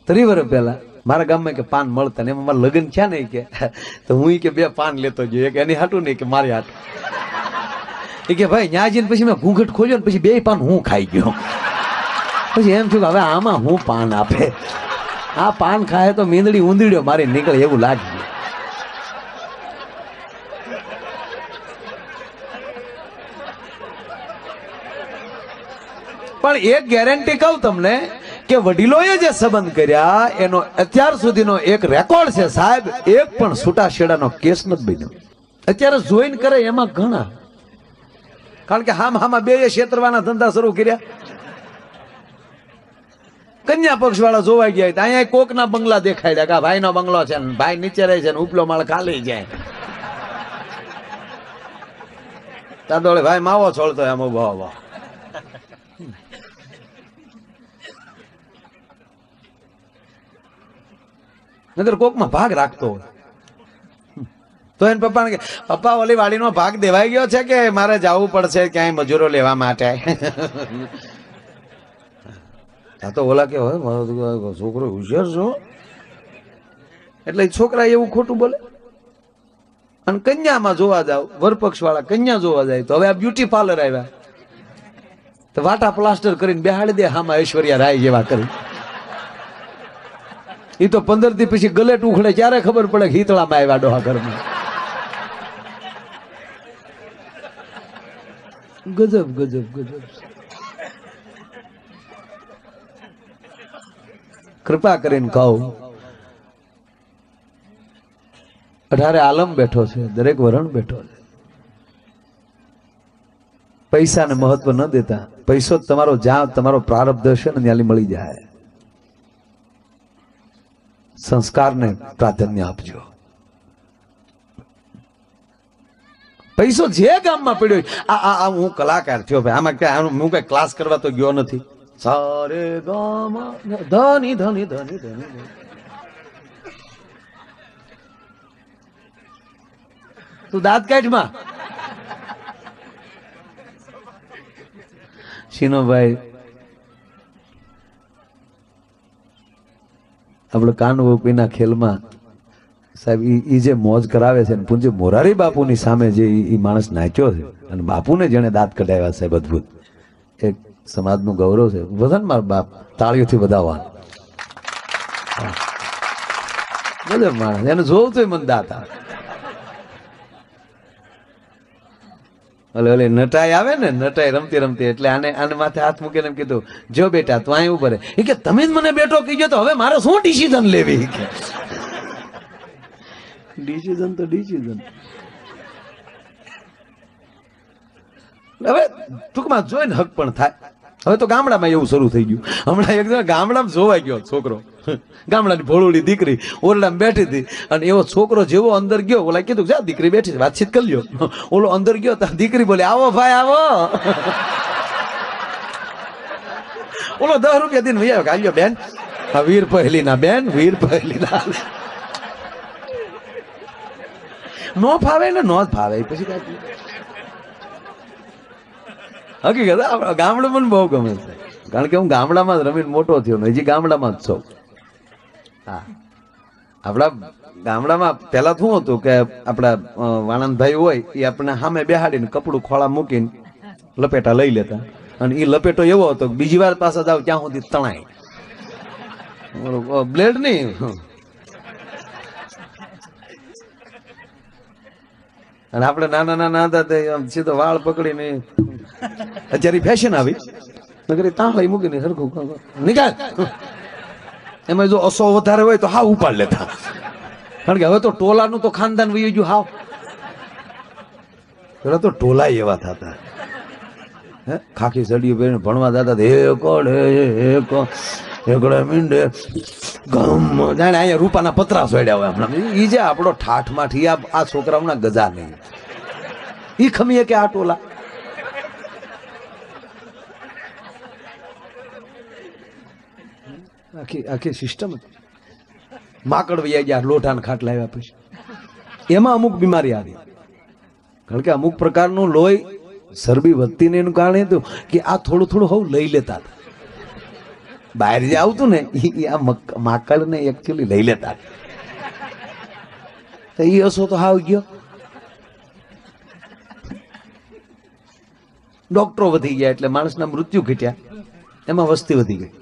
3 વર્ષ પહેલા મારા ગામમાં કે પાન મળતા ને એમાં મારા લગ્ન થયા નહીં કે તો હું કે 2 પાન લેતો જોઈએ કે એની હાટું નહીં કે મારી હાટું કે ભાઈ ન્યા જઈને પછી મેં ઘૂંઘટ ખોલ્યો ને પછી 2 પાન હું ખાઈ ગયો. પછી એમ થયું કે હવે આમાં હું પાન આપે, આ પાન ખાય તો મીંદડી ઊંધીડ્યો મારી નીકળે એવું લાગ્યું. પણ એક ગેરંટી કહું તમને કે વડીલોએ જે સંબંધ કર્યા એનો અત્યાર સુધીનો એક રેકોર્ડ છે સાહેબ, એક પણ છૂટાછેડાનો કેસ નથી બન્યો. અત્યારે જોઈન કરે એમાં ઘણા, કારણ કે હામાં 2 છેતરવાના ધંધા શરૂ કર્યા. કન્યા પક્ષ વાળા જોવા ગયા અહીંયા કોકના બંગલા દેખાડ્યા કે ભાઈ નો બંગલો છે ને ભાઈ નીચે રહે છે ને ઉપલો માળ ખાલી જાય. તાદોળે ભાઈ માવો છોડતો એમ ઉભો ઉભો. નગર કોકમાં ભાગ રાખતો હોય તો એને પપ્પાને કે પપ્પા ઓલી વાડીનો ભાગ દેવાઈ ગયો છે કે મારે જવું પડશે ક્યાંય મજૂરો લેવા માટે. આ તો ઓલા કે હોય મારો છોકરો હોશિયાર છો એટલે છોકરા એવું ખોટું બોલે. અને કન્યામાં જોવા જાવ, વરપક્ષ વાળા કન્યા જોવા જાય તો હવે આ બ્યુટી પાર્લર આવ્યા તો વાટા પ્લાસ્ટર કરીને બેહાડી દે હામાં ઐશ્વર્યા રાય જેવા કરી. એ તો 15 દી પછી ગલેટ ઉખડે ત્યારે ખબર પડે કે હિતળામાં આવ્યા ડોહા ઘરમાં. ગજબ ગજબ ગજબ. કૃપા કરીને કહું, 18 આલમ બેઠો છે, દરેક વરણ બેઠો છે. પૈસાને મહત્વ ન દેતા, પૈસો તમારો જ્યાં તમારો પ્રારબ્ધ હશે ને ત્યાંથી મળી જાય. સંસ્કારને પ્રાધાન્ય આપજો. પૈસો જે ગામમાં પડ્યો આ હું કલાકાર થયો ભાઈ, આમાં ક્યાં હું કઈ ક્લાસ કરવા તો ગયો નથી. સારે ગામા ધની ધની ધની ધની. તું દાંત કાઢમાં શીનોભાઈ આપણે કાનવોપીના ખેલમાં સાહેબ ઈ જે મોજ કરાવે છે ને પૂજ્ય મોરારી બાપુની સામે જે ઈ માણસ નાચ્યો છે અને બાપુને જેને દાંત કઢાવ્યા સાહેબ અદભુત, એક સમાજનું ગૌરવ છે. વજન મારા બાપ તાળીઓથી વધાવવાનું ગજબ માણસ, એને જોવું તો મને દાંત આવે. ઓલે નટાઈ આવે ને, નટાઈ રમતી રમતી એટલે આને માથે હાથ મૂકીને એમ કીધું જો બેટા તું અહીં ઉપર એ કે તમે જ મને બેઠો કીધો તો હવે મારે શું ડિસિઝન લેવી. ડિસિઝન તો ડિસિઝન હવે ટૂંકમાં જોઈને હક પણ થાય. હવે તો ગામડામાં એવું શરૂ થઈ ગયું. હમણાં એક ગામડામાં જોવાઈ ગયો છોકરો, ગામડાની ભોળુડી દીકરી ઓરડામાં બેઠી હતી અને એવો છોકરો જેવો અંદર ગયો, ઓલા કીધું જા દીકરી બેઠી છે વાતચીત કરી લ્યો. ઓલો અંદર ગયો તો દીકરી બોલે આવો ભાઈ આવો. ઓલો 10 રૂપિયા દઈને વૈયા ગાલ્યો બેન, વીર પહેલી ના બેન, વીર પહેલી ના. નો ફાવે ને નો જ ફાવે પછી કાંઈ. હકીકત ગામડું મને બહુ ગમે છે, કારણ કે હું ગામડામાં જ રમીને મોટો થયો ને હજી ગામડામાં જ છું. હા, આપણા ગામડામાં પેલા શું હતું કે આપણા વાણંદભાઈ હોય એ આપણે સામે બેહાડીને કપડું ખોળા મૂકીને લપેટા લઈ લેતા, અને એ લપેટો એવો હતો કે બીજી વાર પાછા જાવ ત્યાં સુધી તણાય બ્લેડ નહીં. અને આપણે નાના નાના હતા સીધો વાળ પકડીને, અત્યારે ફેશન આવી નગર તાંહળી મૂકીને સરખું નીકાળ. એમાં જો અસો વધારે હોય તો હાવ ઉપાડ લેતા, કારણ કે હવે તો ટોલાનું તો ખાનદાન વહી ગયું હાવ. પેલા તો ટોલા એવા થતા, ખાખી સડીઓ પહેરીને ભણવા જતા એકડે મીંડે ગમ જાણે અહીંયા રૂપાના પતરા સોડ્યા હોય હમણાં. ઈ જે આપણો ઠાઠમાંથી આ છોકરાઓના ગજા નહીં, ઈ ખમીએ કે આ ટોલા. આખી સિસ્ટમ હતી. માકડ વૈયા ગયા લોઢાને ખાટ લાવ્યા પછી એમાં અમુક બીમારી આવી, કારણ કે અમુક પ્રકારનું લોહી ચરબી વધતી ને એનું કારણ હતું કે આ થોડું થોડું હવે લઈ લેતા હતા. બહાર જે આવતું ને એ આ માકડ ને એકચ્યુઅલી લઈ લેતા, તો એ હસો તો હાવ ગયો. ડોક્ટરો વધી ગયા એટલે માણસના મૃત્યુ ઘટ્યા, એમાં વસ્તી વધી ગઈ.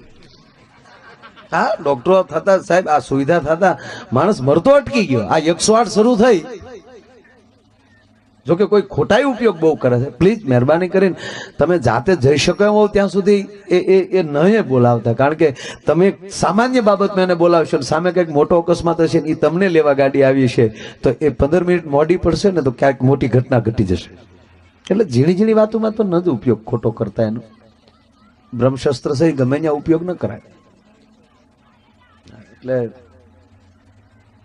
હા, ડોક્ટરો થતા સાહેબ આ સુવિધા થતા માણસ મરતો અટકી ગયો. આ 108 શરૂ થઈ, જોકે કોઈ ખોટાઈ ઉપયોગ બહુ કરે છે. પ્લીઝ મહેરબાની કરીને તમે જાતે જઈ શકો એમ હોવ ત્યાં સુધી એ નહીં બોલાવતા, કારણ કે તમે સામાન્ય બાબતમાં એને બોલાવશો, સામે કંઈક મોટો અકસ્માત હશે ને એ તમને લેવા ગાડી આવી છે તો એ 15 મિનિટ મોડી પડશે ને તો ક્યાંક મોટી ઘટના ઘટી જશે. એટલે ઝીણી ઝીણી વાતોમાં તો ન જ ઉપયોગ ખોટો કરતા, એનો બ્રહ્મશસ્ત્ર સહિત ગમે ત્યાં ઉપયોગ ન કરાય. એટલે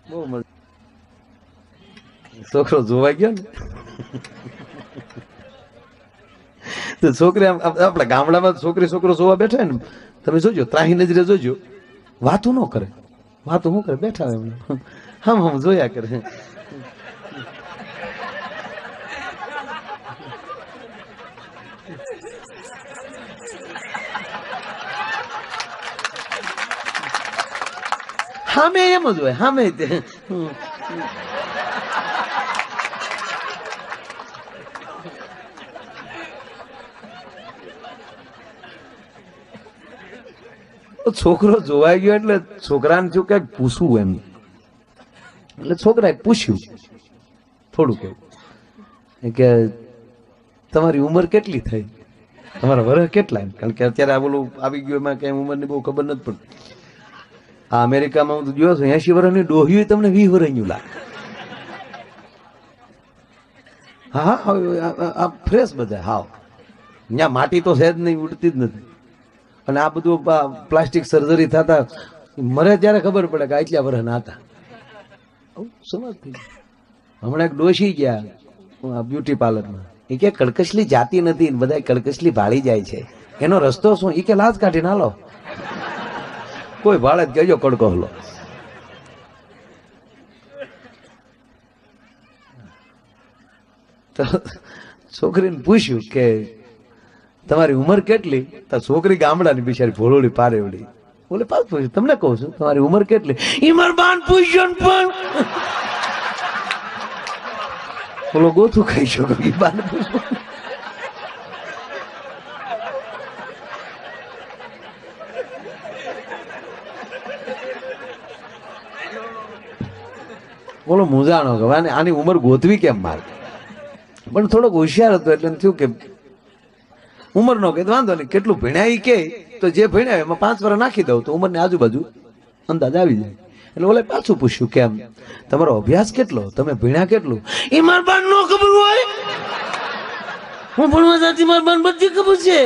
બહુ મજા. છોકરો જોવા ગયો ને તો છોકરી આપણા ગામડામાં છોકરી છોકરો જોવા બેઠા ને, તમે જોજો ત્રાહી નજરે જોજો, વાતું ન કરે. વાતું શું કરે, બેઠા હોય એમને હમ જોયા કરે. હામે એમ જ હોય, હામે છોકરો જોવાઈ ગયો એટલે છોકરાને શું કઈક પૂછવું એમ, એટલે છોકરાએ પૂછ્યું થોડુંક એવું કે તમારી ઉંમર કેટલી થઈ, તમારા વર્ષ કેટલા, કારણ કે અત્યારે આ બોલું આવી ગયું એમાં કઈ ઉંમરની બહુ ખબર નથી પડતી. આ અમેરિકામાં હું જોયો છું 80 વર્ષની ડોહ્યું તમને 20 વર્ષનું લાગે. હા આ ફ્રેશ બધા હાવ, ત્યાં માટી તો છે જ નહીં, ઉડતી જ નથી. અને આ બધું પ્લાસ્ટિક સર્જરી થતા મરે ત્યારે ખબર પડે કે આટલા વર્ષના હતા. સમજ થઈ. હમણાં એક ડોશી ગયા બ્યુટી પાર્લરમાં, એ કે કડકશલી જાતી નથી, બધા કડકશલી ભાળી જાય છે, એનો રસ્તો શું? એ કે લાજ કાઢી ના લો, કોઈ ભાડે જ ગયો કડકો હલો. તો છોકરીને પૂછ્યું કે તમારી ઉંમર કેટલી? તો છોકરી ગામડાની બિચારી ભોળોડી પારેવડી બોલે, પાછું પૂછ્યું તમને કહું છું તમારી ઉંમર કેટલી? ઈ માર બાન પૂછ્યો ને પણ બોલો ગોથું ખાઈ શકો. ઈ બાન પૂછ્યું. બોલો મુજાણો કે આની ઉંમર ગોતવી કેમ મારે? પણ થોડોક હોશિયાર હતો એટલે થયું કે ઉંમર નો કે વાંધો નહીં, કેટલું ભણ્યા કે તો જે ભણ્યા એમાં 5 વર્ષ નાખી દઉં તો ઉંમરની આજુબાજુ અંદાજ આવી જાય. એટલે ઓલે પાછું પૂછ્યું કેમ તમારો અભ્યાસ કેટલો, તમે ભણ્યા કેટલું? એ માર બાન નો ખબર હોય, હું ભણવા જાતી માર બાન બધી ખબર છે.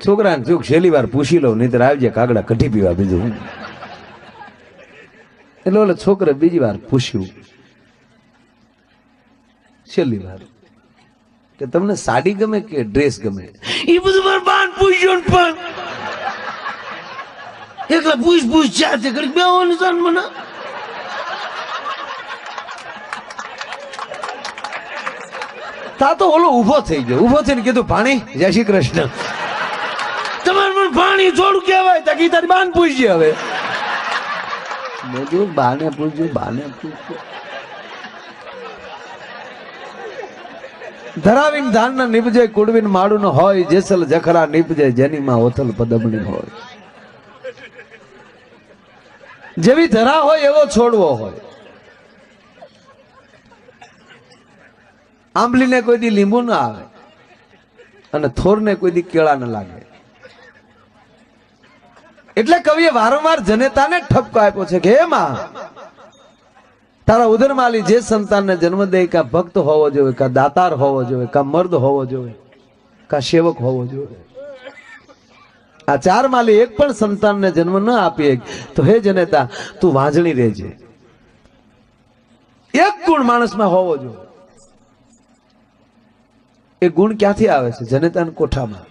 છોકરાને ચૂક છેલ્લી વાર પૂછી લો, નહીં તો આવજે કાગડા કઢી પીવા બીજું. એટલે ઓલે છોકરે બીજી વાર પૂછ્યું છેલ્લી વાર કે તમને સાડી ગમે કે ડ્રેસ ગમે? એ બધું મારે બાન પૂછ્યું પણ એકલા પૂછ ચાતે કરી બેવાનું જાન મને. તા તો ઓલો ઉભો થઈ ગયો, ઉભો થઈને કીધું ભાણી જય શ્રી કૃષ્ણ. તમારે મને ભાણી થોડું કહેવાય તાકી તારી બાન પૂછજે. હવે બધું બાને પૂછ્યું, બાને પૂછ્યું. ધરાવીને ધાન નીપજે કુડવીન માળું ન હોય, જેસલ જખરા નીપજે જેની માં ઓથલ પદમણી હોય. જેવી ધરા હોય એવો છોડવો હોય. આંબલીને કોઈ દી લીંબુ ના આવે અને થોરને કોઈ દી કેળા ન લાગે. એટલે કવિએ વારંવાર જનેતાને ઠપકો આપ્યો છે કે એમાં તારા ઉદરમાલી જે સંતાનને જન્મ દે, કા ભક્ત હોવો જોઈએ, કા દાતાર હોવો જોઈએ, કા મર્દ હોવો જોઈએ, કા સેવક હોવો જોઈએ. આ 4 માલી એક પણ સંતાનને જન્મ ન આપીએ તો હે જનેતા તું વાંજણી રહેજે. એક ગુણ માણસમાં હોવો જોઈએ. એ ગુણ ક્યાંથી આવે છે? જનેતાના કોઠામાં.